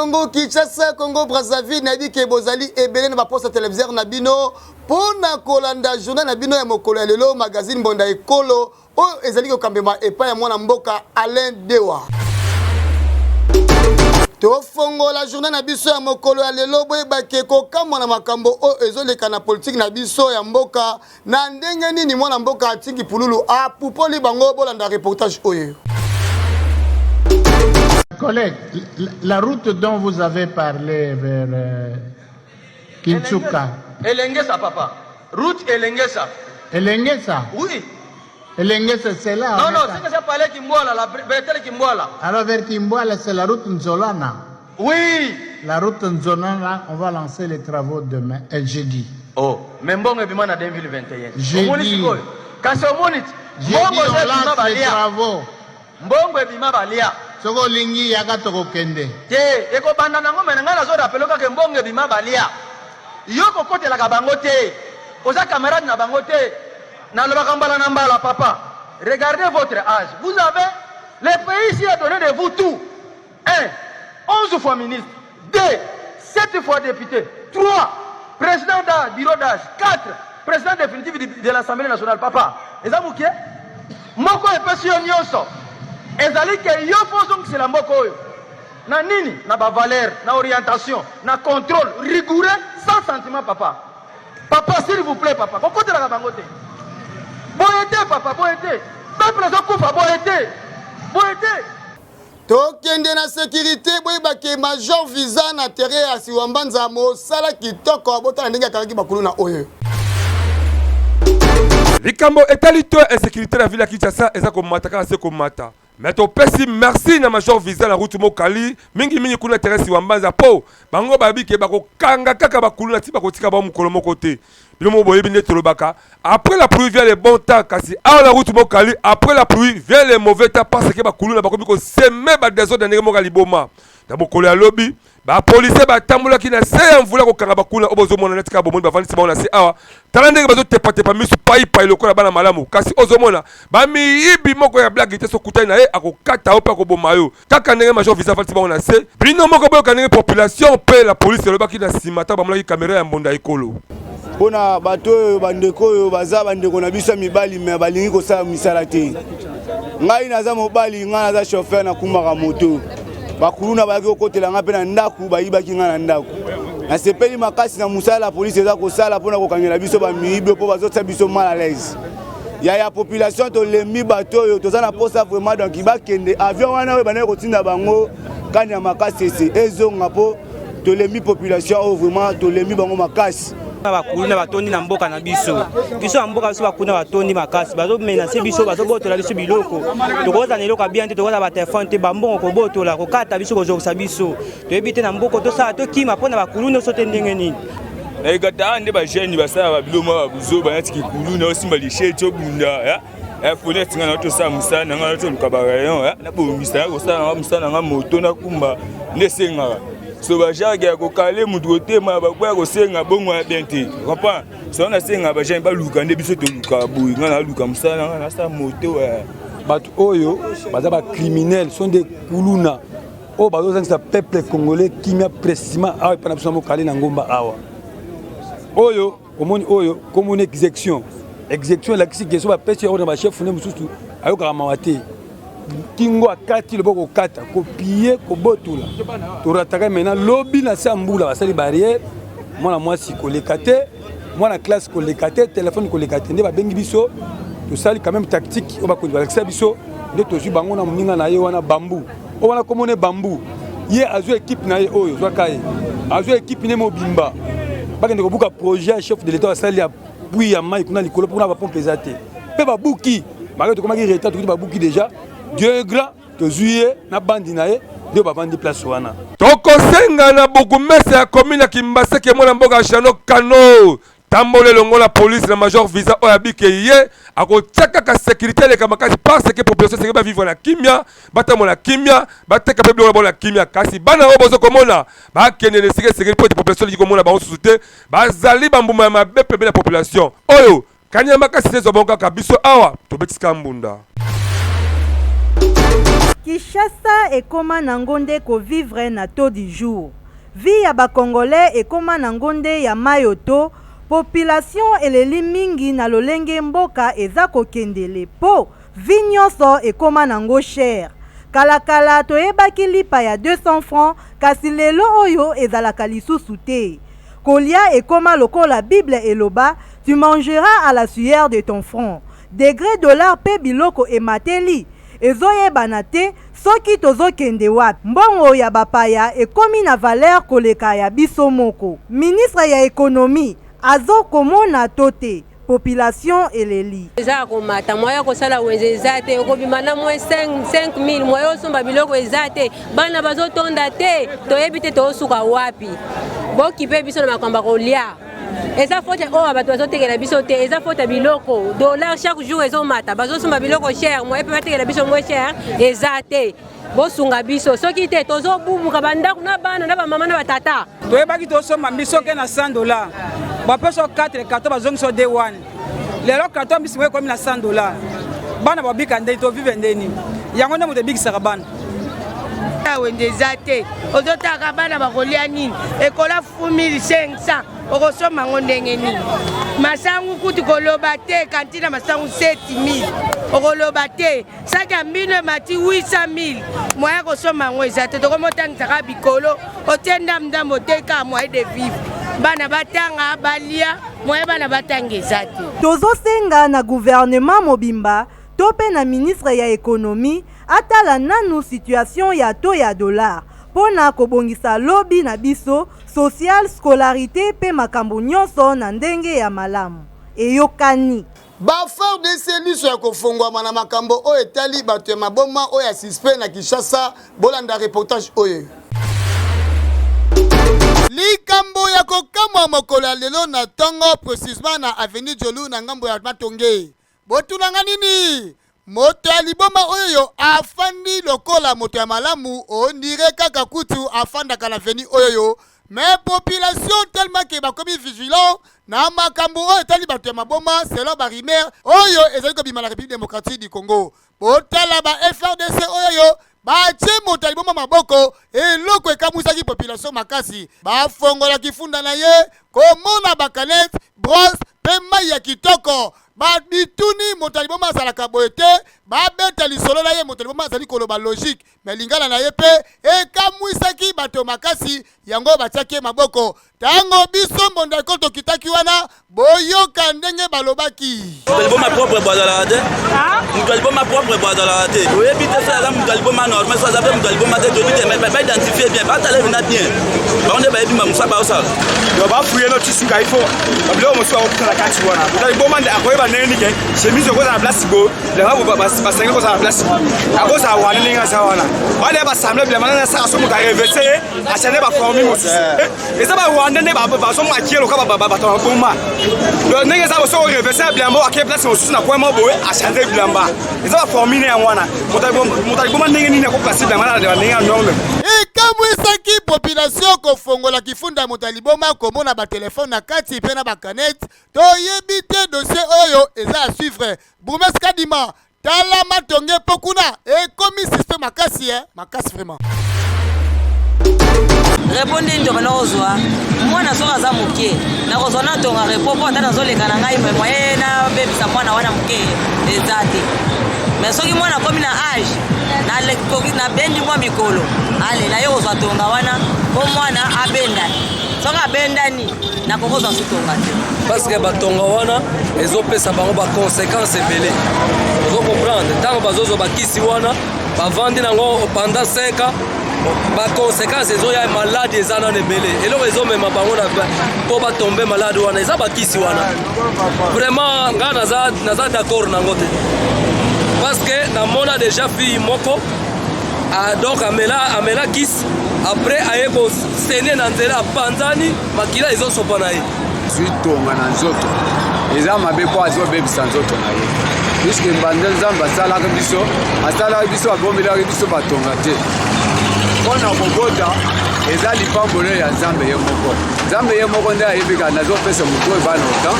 Congo Kinshasa Congo Brazzaville nabi ke bozali ebele na poste téléviseur na bino pona kolanda journal na bino ya mokolo ya lelo magazine Bonda Ekolo o ezali ko kambema epa ya mwana mboka Alain Dewa. To fongo la journée na biso ya mokolo ya lelo boye bakeko kama na makambo o ezoleka na politique na biso ya mboka na ndenge nini mwana mboka atingi pululu a pupoli bango bolanda reportage oyo. Collègue, la route dont vous avez parlé vers Kinshasa. Elengesa papa. Route Elengesa. Elengesa? Oui. Elengesa c'est là. Non, non, c'est que ça parlait Kimboala, la Bertel Kimboala. Alors vers Kimboala, c'est la route Nzolana. Oui. La route Nzolana, on va lancer les travaux demain, jeudi. Oh, mais bon, ebima na 2021. Jeudi. Quand c'est au monite. Jeudi, on lance les travaux. Mbongo ebima balia. Soko lingi yaka toko kende. Te, eko banda nango menanga na zo rappelo ka ke mbongo ebima balia. Yoko kote la kabango te. Oza camarade na bango te. Na lobakambala na mbala papa. Regardez votre âge. Vous avez le pays ici a donné de vous tout. 1, 11 fois ministre. 2, 7 fois député. 3, président d'un bureau d'âge. 4, président définitif de l'Assemblée nationale papa. Et ça vous qui est? Moko e pesi nyonso. Ezali ke yo fozong c'est la moko yo. Na nini na ba valeur, na orientation, na contrôle rigoureux sans sentiment papa. Papa s'il vous plaît papa. Kokote la bangote. Boyete papa boyete. Peuple zo kufa boyete. Boyete. Tokende na sécurité boye bake major visa na terre ya siwambanza mo sala kitoko abota ndenge kalaki bakulu na oyo. Likambo etalito insécurité la ville ya Kinshasa eza komata kana se komata. Mais to pesi merci na major visa na route mokali mingi kuna teresi wambanza po bango babike bako kanga kaka bakulu na tiba kotika ba mukolo moko te. Bilomo boyebi nde tolobaka après la pluie vient le bon temps kasi a la route mokali après la pluie vient le mauvais temps parce que bakulu na bakomi ko semer ba désordre ndenge mokali boma. Na mokolo ya lobi ba police ba tambola ki na se ya mvula ko kanga bakulu obozo mona na tika bomoni ba vanisi ba na se awa tala ndenge bazo tepa misu pai lokola bana malamu kasi ozomona ba miyibi moko ya blague te so kutani na ye akokata opa ko boma yo kaka ndenge major visa vanisi ba na se bino moko boyo kanenge population pe la police lobaki na simata ba molaki caméra ya Bonda Ekolo. Pona bato bandeko oyo baza bandeko na biso mibali me balingi kosala misala te. Ngai naza mobali ngai naza chauffeur na kumaka moto. Bakuluna bayaki kokotela nga pe na ndaku bayibaki nga na ndaku. Na sepeli makasi na musala la police eza kosala pona kokangela biso ba miibe po bazotsa biso mal à l'aise. Ya population to lembi bato oyo toza na posa vraiment donc ibakende avion wana oyo bana kotinda bango kani ya makasi ese ezonga po to lembi population oyo vraiment to lembi bango makasi. Bakuna batondi na mboka na biso mboka biso bakuna batondi makasi bazo menacer biso bazo botola biso biloko tokoza na eloko bien te tokoza ba téléphone te bambongo ko botola ko kata biso ko zokisa biso to ebite na mboko to sa to kima pona bakuluna so te ndenge nini na ikata nde ba jeune basala ba biloma ba buzo ba yatiki kuluna osimba lishe to bunda ya fone tinga na to sa musana nga to lukabarayon na bombisa ko sa musana nga moto na kumba ndesenga so ba jage ko kale mutu tema ba kwa ko senga bongo ya bente comprend so na senga ba jage ba luka nde biso to luka boy nga na luka musana nga na sa moto batu oyo baza ba criminels sont des kuluna o bazo zangisa peuple congolais kimia précisément awa pana biso mo kale na ngomba awa oyo omoni oyo comme une exécution la kisi so ba pesi o na ba chef ne mususu ayoka mawate kingo akati loboko kata ko piller ko botula to rataka maintenant lobby na sambula basali barrière mwana mwasi ko lekate mwana classe ko lekate téléphone ko lekate nde ba bengi biso to sali quand même tactique o ba ko balakisa biso nde to ju bango na muninga na ye wana bambu o wana komone bambu ye azo équipe na ye oyo zo kai azo équipe ne mobimba bakende ko buka projet chef de l'état sali ya puis ya mai kuna likolo pour na ba pompe zate pe ba buki ba to komaki retard to ba buki déjà Dieu est grand, que juillet, na bandi nae, Dieu va vendre place wana. Toko senga na bougumese ya commune ya Kimbase ke mwana mboga Jano Kano. Tambole longo la police na major visa oyabike ye ako tchaka ka sécurité le kamakasi parce que population seke ba vivre na kimia, bata mona kimia, bateka pe bilo na kimia kasi bana obozo komona. Ba kene le sécurité pour population li komona ba osusute, ba zali bambuma ya mabepe be la population. Oyo kanyama kasi sezo bonga kabiso awa to betika mbunda. Kinshasa ekoma na ngonde ko vivre na taux du jour. Vie ya ba Congolais ekoma na ngonde ya mayoto, population eleli mingi na lolenge mboka eza kokendele po vie nyonso ekoma nango cher. Kalakala toyebaki lipa ya 200 francs kasi lelo oyo ezalaka lisusu te. Kolia ekoma lokola Bible eloba, tu mangeras à la sueur de ton front. Degré dollar pe biloko emateli ezoyebana te soki tozokende wapi. Mbongo ya bapaya ekomi na valeur koleka ya biso moko. Ministre ya économie azokomona tote population eleli. Eza komata moya kosala wenze ezate okobimana mo 5000 moya osomba biloko ezate bana bazotonda te toyebi te tosuka wapi. Bokipe biso na makambo kolia. Eza faute o bato bazotekela biso te, eza faute biloko. Dollar chaque jour ezomata, bazosomba biloko cher, moya pe batekela biso mo cher ezate. Bosunga biso soki te tozobubuka bandako na bana na ba mama na batata. Toyebaki tosomba biso ke na $100. Bapeso 4 carton bazongiso day 1. Lelo carton biso ekomi na $100. Bana babika ndeni to vive ndeni. Yango nde moto bikisaka bana. Wende zate ozotaka bana bakolia nini ekola 1500 okosoma ngo ndenge nini masangu kuti koloba te kantina masangu 7000 okoloba te saka mbino mati 800000 moya kosoma ngo ezate tokomotangisaka bikolo otenda mdambo teka moya de vivre bana batanga balia moya bana batanga ezate. Tozosenga na gouvernement mobimba tope na ministre ya économie atala nanu situation ya to ya dollar pona kobongisa lobi na biso social scolarité pe makambo nyonso na ndenge ya malamu eyokani. Bafar de seliso ya kofungwa na makambo o etali bato ya maboma o ya suspect na Kinshasa bolanda reportage oyo. Likambo ya kokamwa mokolo lelo na tongo précisément na avenue Jolu na ngambo ya Matonge. Botunanga nini? Moto ya liboma oyo afandi lokola moto ya malamu ondire kaka kutu afanda kana veni oyo. Mais population tellement que bakomi vigilant na makambo oyo tali bato ya maboma selon barimer oyo ezali ko bima la République démocratique du Congo. Botala ba FRDC oyo bache moto ya liboma maboko eloko ekamusaki population makasi. Bafongola kifunda na ye komona bakanet bronze pe mai ya kitoko. Ba bituni motaliboma azalaka boete ba beta lisolo na ye motaliboma azali koloba logique mais lingala na ye pe ekamwisaki bato makasi yango batiaki maboko tango biso mbonda koto kitaki wana boyoka ndenge balobaki motaliboma propre badala te motaliboma propre badala te oyebi te ça motaliboma normal ça ça motaliboma te tolite mais pas identifier bien pas tale na bien baonde bayebi mamusa ba osala yo ba fuye no tisuka ifo babilo mo so okutana kati wana motaliboma nde akoyeba neni ke chemise ko za place go le ba basenga ko za place ako za wana ninga za wana wale ba samle bila mana sa so mo ka reverser achane ba formi mo eza ba wanda ne ba so makielo ka ba to boma do ninga za so reverser bila mo akye place mo su na kwa mo boy achane bila mba eza ba formi ne wana motaliboma ninga nini ko place bila mana de ninga nyombe ekamwisaki population kofongola kifunda motaliboma komona ba telefone na kati pe na ba canet toyebi te dossier oyo eza à suivre. Boumes Kadima tala Matonge pokuna ekomi système makasi makasi vraiment. Répondez to bana ozwa mwana soka za muke na kozona to nga repopo tana zoleka na ngai moye na bebisa mwana wana muke ezate mais soki mwana komi na âge na lekoki na bendi mwa mikolo ale na yo kozwa tonga wana ko mwana abenda soka bendani na kokoza sutonga te parce que batonga wana ezopesa bango ba conséquences ebele ozo comprendre tango bazozo bakisi wana bavandi nango pendant 5 ans ba conséquences ezoya malade ezana nebele eloko ezomema bango na po batombe malade wana eza bakisi wana vraiment nga naza d'accord nango te parce que namona déjà fille moko donc amela kisi après aye kosene na nzela apanzani makila ezosopa na ye zitonga na nzoto eza mabe po azobebisa nzoto na ye puisque mbanda nzambe asalaka biso abombelaka biso batonga te mpona kobota eza lipambolo ya nzambe ye moko nzambe ye moko nde ayebika nazopesa motu oyo bana otan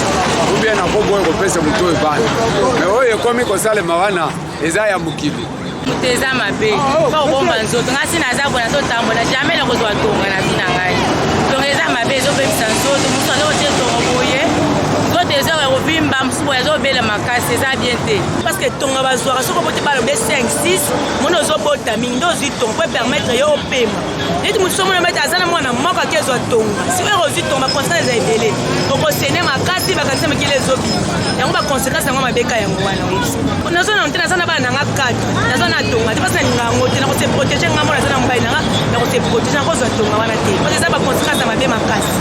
ubie nakoboye kopesa motu oyo bana me oyo ekomi kosalema wana eza ya mokili moto eza mabe mpo kobomba nzoto nga si naza boye nazotambola jamais nakozwa tonga na vi na ngai tonga eza mabe ezobebisa nzoto mosu azokotie tonga boye nzoto ezoka kobimba mosu boye azobela makasi eza bien te parce que tonga bazwaka soki obote balobe 5-6 mona ozobota mingi nde ozwi tonga po epermettre yo opema neti mosusu omona mete aza na mwana moko ake ezwa tonga sikoyo ozwi tonga baconséquence eza ebele okosene makasi bakanisa mokili ezobima yango baconséquence yango mabeka yango wana oyebisa nazona te naza na bana nanga 4 naza na tonga te pasi nalinga yango te nakose protege nga mona aza na mobali nanga nakose protege nakozwa tonga wana te pasi eza baconséquence ya mabe makasi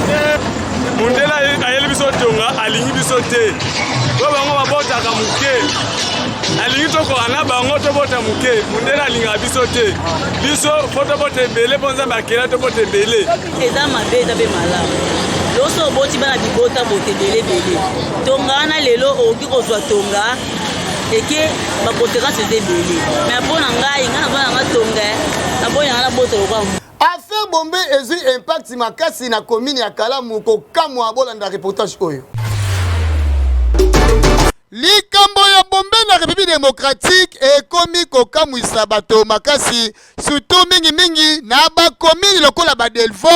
mundela ayeli biso tonga alingi biso te po bango babotaka moke alingi tokoka na bango tobota moke mundela alingaka biso te biso fo tobota ebele mpo nzambe akela tobota ebele eza mabe eza mpe malamu loso oboti bana bibota bote ebelebele tonga wana lelo okoki kozwa tonga eke baconséquence eza ebele mais mpo na ngai ngai naza nanga tonga naboyi nanga nabota lokwa affaire bombe ezwi impact makasi na commune ya Kalamu kokamwa bolanda reportage oyo likambo ya bombe na République démocratique ekomi kokamwisa bato makasi surtout mingi na bakomini lokola badelvo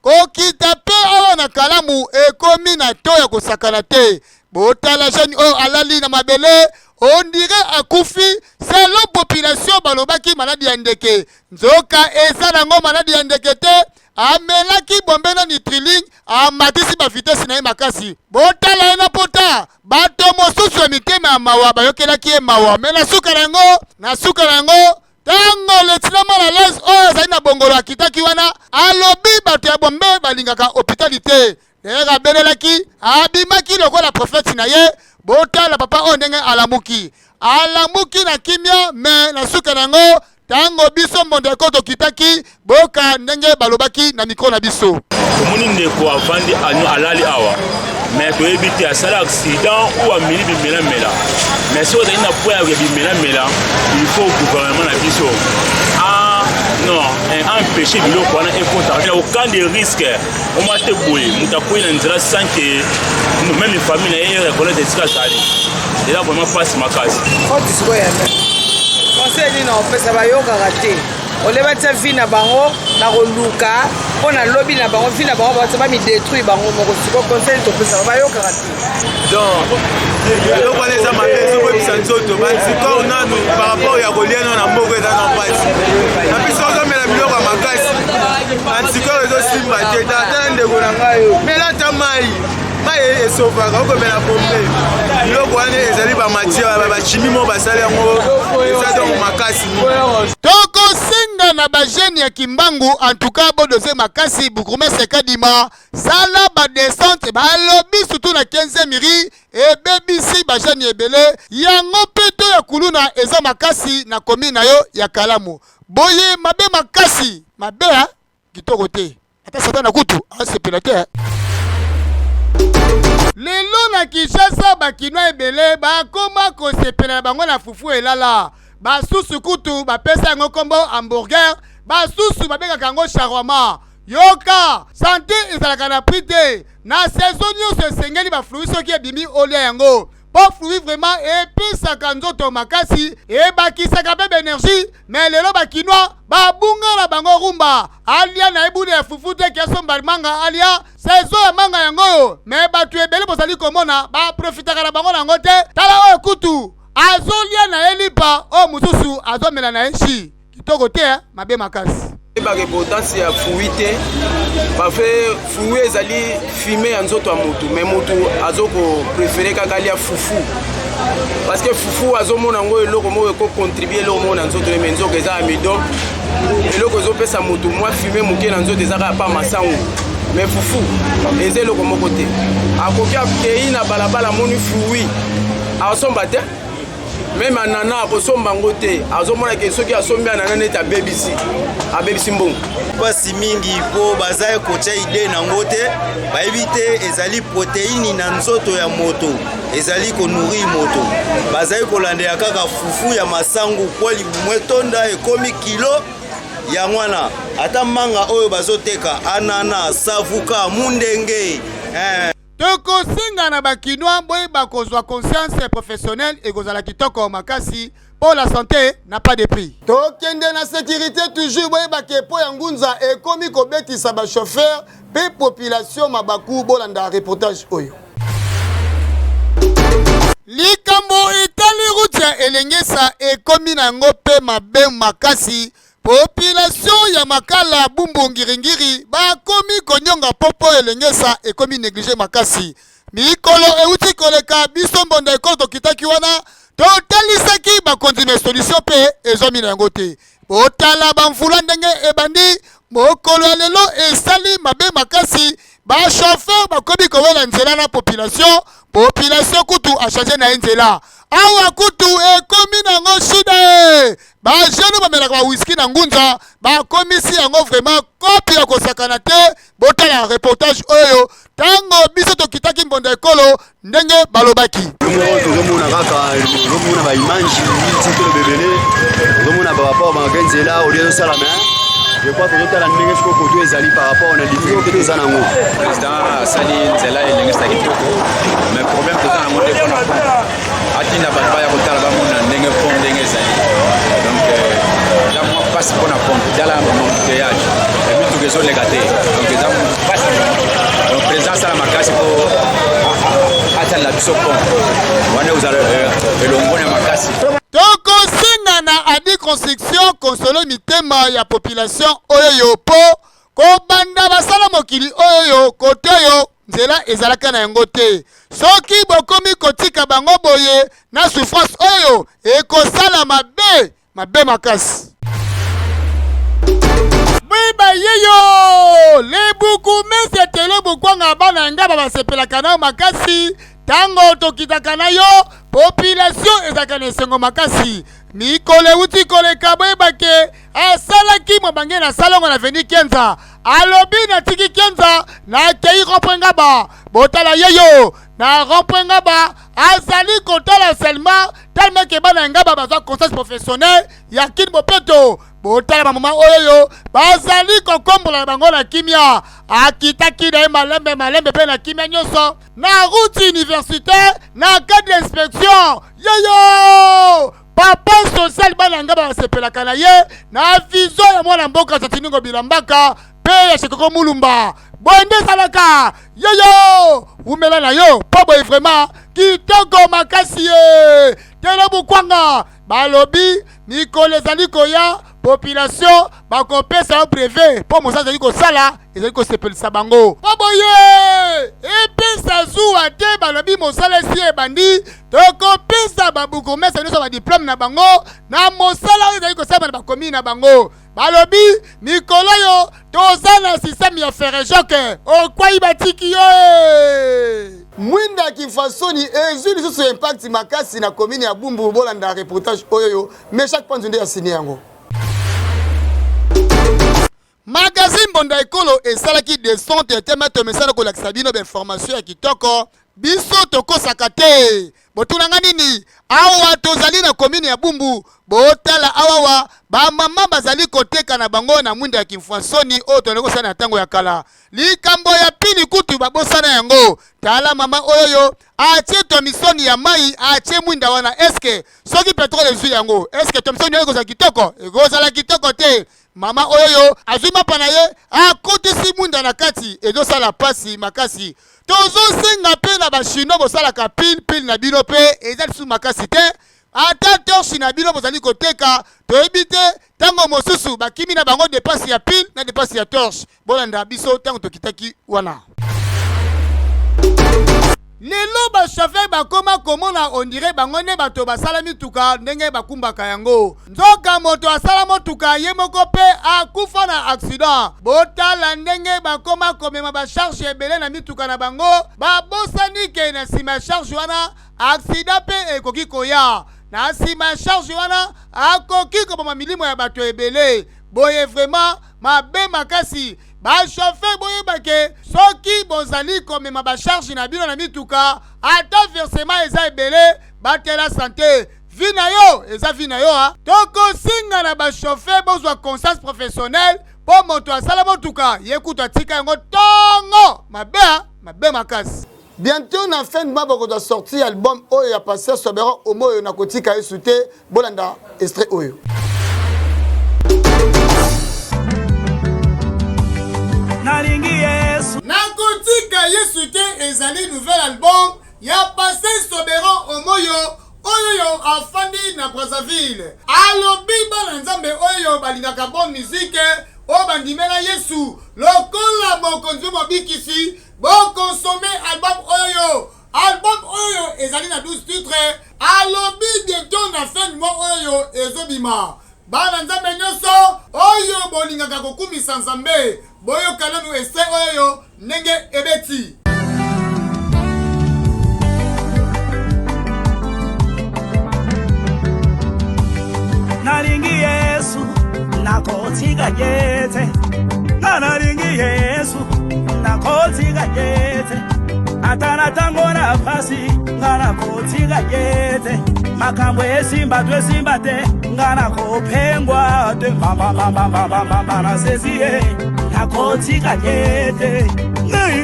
kokita pe awa na Kalamu ekomi na to ya kosakana te botala jeune oyo alali na mabele on dirait akufi selon population balobaki maladi ya ndeke nzoka eza nango maladi ya ndeke te amelaki bombe na nitriling amatisi ba vitesse na ye makasi botala ye na pota bato mosusu ya mitema ya mawa bayokelaki ye mawa me na suka na yango tango letina mwana les oyo azali na bongolo akitaki wana alobi bato ya bombe balingaka hospitalité d'ailleurs abelelaki abimaki lokola prophète na ye botala papa oyo ndenge alamuki na kimia me na suka na yango tango biso mbonde ko tokitaki boka ndenge balobaki na mikro na biso omoni ndeko avandi alali awa mais toyebi te asala accident ou ameli bimelamela mais soki ozali na po ya bimelamela il faut gouvernement na biso non empêcher biloko wana ekontakata aucun de risque oma te boye moto akoyi na nzela sans que même famille na ye reconnaître esika azali eza vraiment mpasi makasi conseil nini opesa bayokaka te oleba tia vi na bango na koluka mpo na lobi na bango vi na bango bato bamidétruire bango moko siko conseil topesaka bayokaka te donc eloko wana eza mabe ezobebisa nzoto bantikor nanu par rapport ya kolia nano na mboko eza na mpasi na biso ozomela biloko ya makasi antikor ezosimba te tata ndeko na ngai oyo melata mai esofaka okomela pombe biloko wana ezali bamatiere bachimi mo basali yango eza donc makasi tokosenga na bajene ya kimbangu antuka bodoze makasi bukurumese kadima sala badescente balobi surtout na 15e miri ebebisi bajene ebele yango mpe to ya kuluna eza makasi na komi na yo ya Kalamu boye mabe makasi mabe kitoko te ata sata na kutu asepela te lelo na Kinshasa bakinois ebele bakoma kosepela na bango na fufu elala basusu kutu bapesa yango kombo hamburger basusu babengaka yango shawarma yoka sante ezalaka na prix te na saison nyonso esengeli baflui soki ebimi olia yango po flui vraiment episaka nzoto makasi ebakisaka mpe baénergie me lelo bakinois babunga na bango rumba alia na ebule ya fufu te kiasomba manga alia saison ya manga yango oyo me bato ebele bozali komona baprofitaka na bango nango te tala oyo kutu azolia na ye lipa oyo mosusu azomela na ye shi kitoko te mabe makasi bareportance ya fui te bafe fui ezali fume ya nzoto ya motu me motu azokoprefere kaka alia fufu parce que fufu azomona yango eloko moko ekocontribue eloko moko na nzoto me nzoto eza amidon eloko ezopesa motu mwa fume moke na nzoto eza kaka pa masango me fufu eza eloko moko te akoki akei na balabala moni fui asomba te même anana akosomba ngo te azomona ke soki asombi anana neti abebisi mbongo mpasi mingi mpo baza kotia ide nango te bayebi te ezali proteini na nzoto ya moto ezali konuri moto bazali kolandela kaka fufu ya masangu po limwe tonda ekomi kilo ya mwana ata manga oyo bazoteka anana savuka mundenge tokosenga na bakinois boye bakozwa conscience professionnelle ekozala kitoko makasi pour la santé n'a pas de prix. Tokende na sécurité toujours boyeba ke po ya ngunza ekomi kobetisa ba chauffeur pe population mabaku bolanda reportage oyo. Likambo etali route ya elengesa ekomi nango pe mabe makasi. Population ya makala bumbu ngiringiri bakomi konyonga popo elengesa ekomi négligé makasi. Mikolo euti koleka biso mbonda ekolo tokitaki wana totalisaki bakonzi na solution pe ezomi na yango te. Botala bamvula ndenge ebandi mokolo ya lelo esali mabe makasi ba chauffeur bakomi kowela nzela na population kutu a changé na nzela awa kutu ekomi nango shida ba jeune bamelaka ba whisky na ngunza bakomisi yango vraiment kopi ya kosakana te. Botala reportage oyo tango biso tokitaki mbonda ekolo ndenge balobaki. Tozomona kaka tozomona ba image titolo bebele tozomona ba rapport ba nzela au lieu de salama. Je crois que nous avons un peu de par rapport à la difficulté des années. Le président Sali Nzela et l'Église Kitoko, mais le problème que nous avons, c'est qu'il n'y a pas de retard à la donc, là, moi, je passe pour la pompe, il y a là mon péage, et puis tout réseau négatif. Donc, le président Salamakasi pour atteindre la biseau pompe. On est aux Elongo et Makasi. Toko singa na adi construction consolo mitema ya population oyo po kobanda basala mokili oyo kote yo nzela ezalaka na yango te. Soki bokomi kotika bango boye na souffrance oyo ekosala mabe makasi. Bwiba yeyo lebuku mese tele bukwanga bana ngaba basepelaka na makasi. Tango tokitaka na yo population ezaka na esengo makasi. Mikole uti koleka boyebake asalaki mobange na salongo na veni Kenza alobi na tiki Kenza na kei rompwenga ba botala yeyo na rompwenga ba azali kotala seulement tellement ke bana ngaba bazwa conscience professionnelle ya kin bopeto. Botala ba mama oyo bazali kokombola bango na kimia akitaki na malembe pe na kimia nyonso na route universitaire na cadre d'inspection yoyo papa social bana ngaba basepelaka na ye na vision ya mwana mboka Satiningo Bilambaka pe ya Shekoko Mulumba bonde salaka yoyo umela na yo po boy vraiment kitoko makasi ye tele bukwanga balobi mikolo ezali koya population bakopesa brevet po mosa ezali kosala ezali kosepelisa bango po boye epesa zuwa te balobi mosala esi ebandi tokopesa babukomesa nyonso badiplome na bango na mosala oyo ezali kosala na bakomi na bango balobi mikolo yo toza na systeme ya ferejoke okwai batiki yo mwinda kifasoni ezwi lisusu impact makasi na komini ya Bumbu bolanda reportage oyo mais chaque point nde ya sini yango. Magazine Bonda Ekolo esalaki descente temeto mesana ko lakisa bino be information ya kitoko biso tokosaka te. Botulanga nini awa tozali na komini ya Bumbu botala awawa ba mama bazali koteka na bango na mwinda ya kimfwansoni o toneko sana tango ya kala likambo ya pili kutu babosana yango tala mama oyo atie to misoni ya mai atie mwinda wana eske soki petrole ezwi yango eske to misoni yako za kitoko ekozala kitoko te. Mama oyo azuma pana ye akotisi mwinda na kati ezosala pasi makasi tozosenga pe na bashino bosalaka pile na bino pe ezali su makasi te ata torche na bino bozali koteka toyebi te tango mosusu bakimi na bango depasi ya pile na depasi ya torche bolanda biso tango tokitaki wana. Lelo ba chauffeur bakoma komona on dirait bango ne bato basala mituka ndenge bakumbaka yango nzoka moto asala motuka ye moko pe akufa na accident botala ndenge bakoma komema ba charge ebele na mituka na bango babosani ke na sima charge wana accident pe ekoki koya na sima charge wana akoki koboma milimo ya bato ebele boye vraiment mabe makasi. Ba chauffeur boyebake soki bozali komema ba charge na bino na mituka ata versement eza ebele batela santé vina yo eza vina yo ha toko singa na ba chauffeur bozwa conscience professionnelle po moto asala motuka yekuta tika yango tongo mabe makasi. Bientôt na fin de mois doit sortir album Oyo ya Pasteur Sobero Omoyo na kotika esute bolanda extrait Oyo. Nalingi Yesu Nakotika Yesu te ezali nouvel album ya Pasteur Sobero Omoyo Oyo afandi na Brazzaville. Alobi bana nzambe oyo balingaka bonne musique o bandimela Yesu lokola mokonzi mobikisi bo consommer album oyo. Album oyo ezali na 12 titres. Alobi bientôt na fin du mois oyo ezobima. Bana nzambe nyonso oyo bolingaka kokumisa nzambe boyo kananu extrait oyo ndenge ebeti. Nalingi Yesu nakotika yete nalingi Yesu nakotika yete atana tango na fasi ngana kotika yete makambo esimba te ngana kopengwa te mama na sezie nakotika yete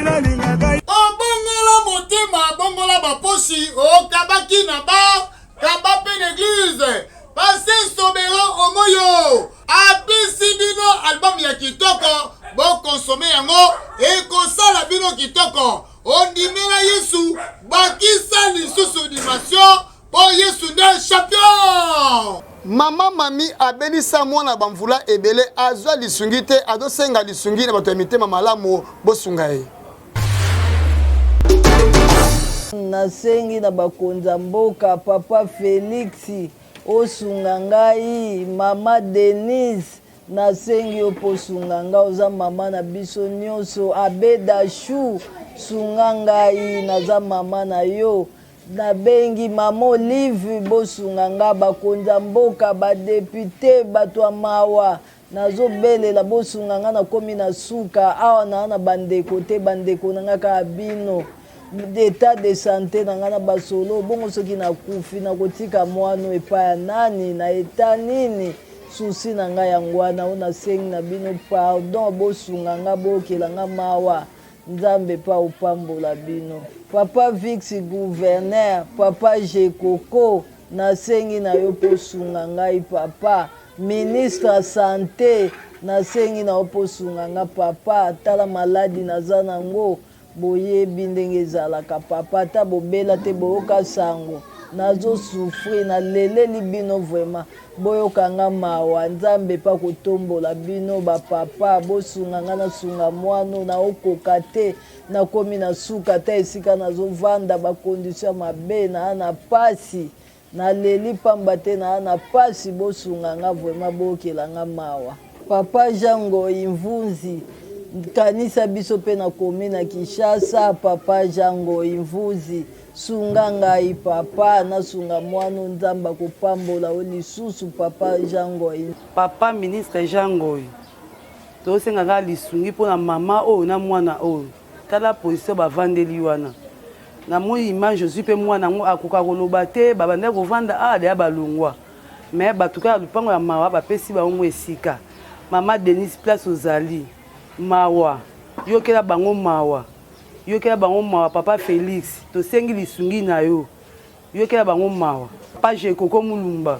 nalinga kai obongola motema bongola baposi okabaki na ba kaba pe l'église. Pasteur Sobero Omoyo abisi bino album ya kitoko bo consommer yango ekosala bino kitoko ondimela Yesu bakisa lisusu dimension po Yesu nde champion. Mama mami abelisa mwana bamvula ebele azwa lisungi te azosenga lisungi na bato ya mitema malamu bosunga ye. Nasengi na bakonza mboka Papa Felix osunga ngai, Mama Denise nasengi oposunga ngai oza mama na biso nyonso. Abeda Chou sunga ngai naza mama na yo. Nabengi Mama Olive bosunga ngai, bakonza mboka badepute bato ya mawa nazobelela bosunga ngai nakomi na suka awa na bandeko te bandeko na ngai ka bino d'état de santé na ngana basolo bongo soki na kufi na kotika mwano epa nani na eta nini susi na nga yangwana ona sengi na bino pardon bosunga nga bokela nga mawa nzambe pa upambola bino. Papa Vix gouverneur Papa Jekoko na sengi na yo posunga ngai papa. Ministre santé na sengi na yo posunga nga papa. Tala maladi na zanango boyebi ndenge ezalaka papa ata bobela te boyoka sango nazo souffrir na leleli bino vraiment boyoka nga mawa nzambe pa kotombola bino bapapa bosunga nga na sunga mwano na okoka te nakomi na suka te esika nazovanda bakondisio mabe na pasi na leli pamba te na pasi bosunga nga vraiment boyokela nga mawa. Papa Jango Imvunzi kanisa biso pe na komi na Kinshasa Papa Jango Imvuzi sunga ngai papa na sunga mwano nzamba kopambola o lisusu Papa Jango. Papa ministre Jango to senga nga lisungi pona mama o na mwana o tala position bavandeli wana na mo image je suis pe mwana ngo akoka koloba te babanda kovanda de balungwa mais batuka lupango ya mawa bapesi bango esika. Mama Denise place ozali mawa yokela bango mawa Papa Felix tosengi lisungi na yo yokela bango mawa. Papa Jekoko mulumba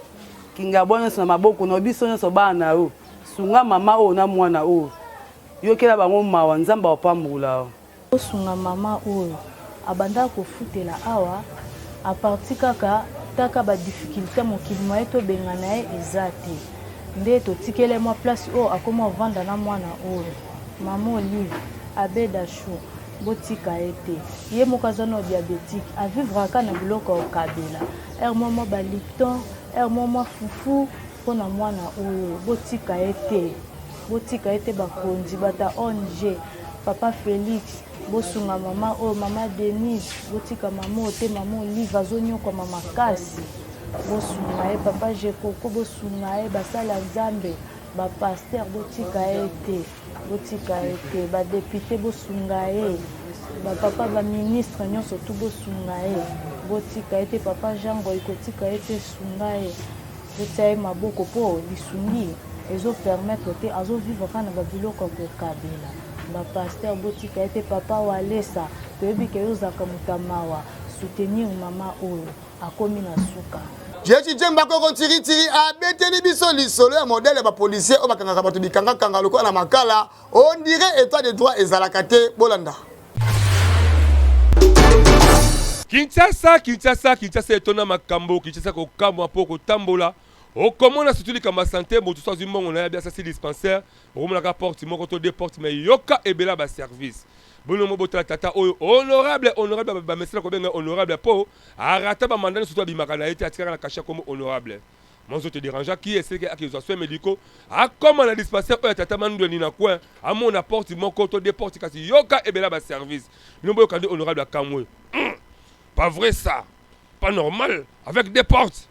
kinga bona na maboko na biso nyonso bana yo sunga mama o na mwana o yokela bango mawa nzamba opambola osunga mama oyo abanda kofutela awa a partir kaka taka ba difficulté mokili moye to bengana ye ezate nde totikele mwa place o akoma vanda na mwana oyo. Mama Olive Abeda Chou botika ete ye mokazano diabétique a vivre aka na biloko okabela momo ba Lipton momo fufu pona mwana oyo botika ete bakonzi bata ONG. Papa Felix bosunga mama o Mama Denise botika mama ote Mama Olive azonyokwa mama kasi bosunga Papa Jekoko bosunga basala nzambe ba pasteur botika ete ba député bosunga ba papa ba ministre nyonso tu bosunga botika ete. Papa Jango ikotika ete sunga botia maboko po lisungi ezo permettre te azo vivre kana ba biloko ko kabela ba pasteur botika ete. Papa Walesa toyebi ke ozalaka moto ya mawa soutenir mama oyo akomi na suka. Jechi Jemba Koko Tiritiri abeteli biso lisolo ya modèle ba policier o bakanga bato bikanga kanga lokola na makala on dirait état de droit ezalaka te bolanda. Kinshasa etona makambo Kinshasa ko kamwa po ko tambola o komona surtout likamba santé moto so zimongo na bien ça c'est dispensaire o mona ka porte moko to deux portes mais yoka ebela ba service bono mo botala tata oyo honorable ba mesela ko benga honorable po arata ba mandane surtout bimaka na été atikaka na kasha comme honorable mon te dérangeant qui est ce qui a des soins médicaux a comme na dispensaire oyo tata mandu ni na coin a mon porte moko to deux portes kasi yoka ebela ba service no boyo kandi honorable akamwe. Pas vrai ça, pas normal, avec des portes.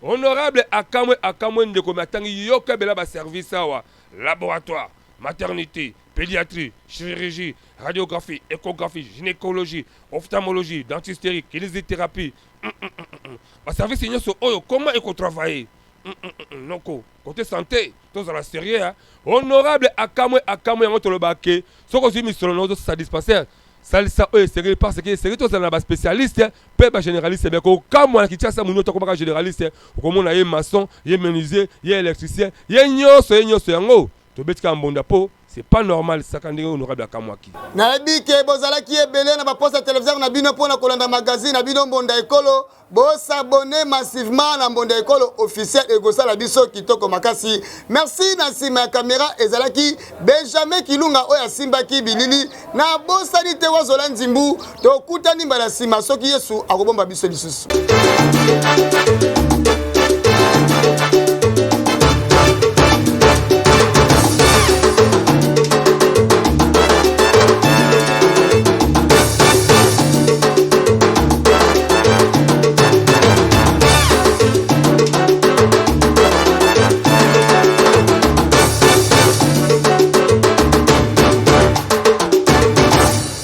Honorable akamwe ndeko matangi yoka bela ba service awa, laboratoire, maternité, pédiatrie, chirurgie, radiographie, échographie, gynécologie, ophtalmologie, dentisterie, kinésithérapie. Ba service nyoso oyo comment eko travailler? Noko, côté santé, tous à la sérieux. Honorable akamwe yango tolobake, soko zimi solo no sa dispensaire. Salisa oyo sérieux parce que sérieux tous na ba spécialiste pe ba généraliste bien ko comme na Kinshasa muno to comme généraliste ko mona ye maçon ye menuisier ye électricien ye nyoso yango to betika mbonda po c'est pas normal ça quand honorable akamwaki na bike bozala ki ebele na ba poste de télévision na bino pona kolanda magazine na bino mbonda ekolo bo s'abonner massivement na mbonda ekolo officiel egosa la biso kitoko makasi. Merci na sima ya caméra ezalaki Benjamin Kilunga oya simba ki bilili na bosani te wazola nzimbu to kutani mbala sima soki Yesu akobomba biso lisusu.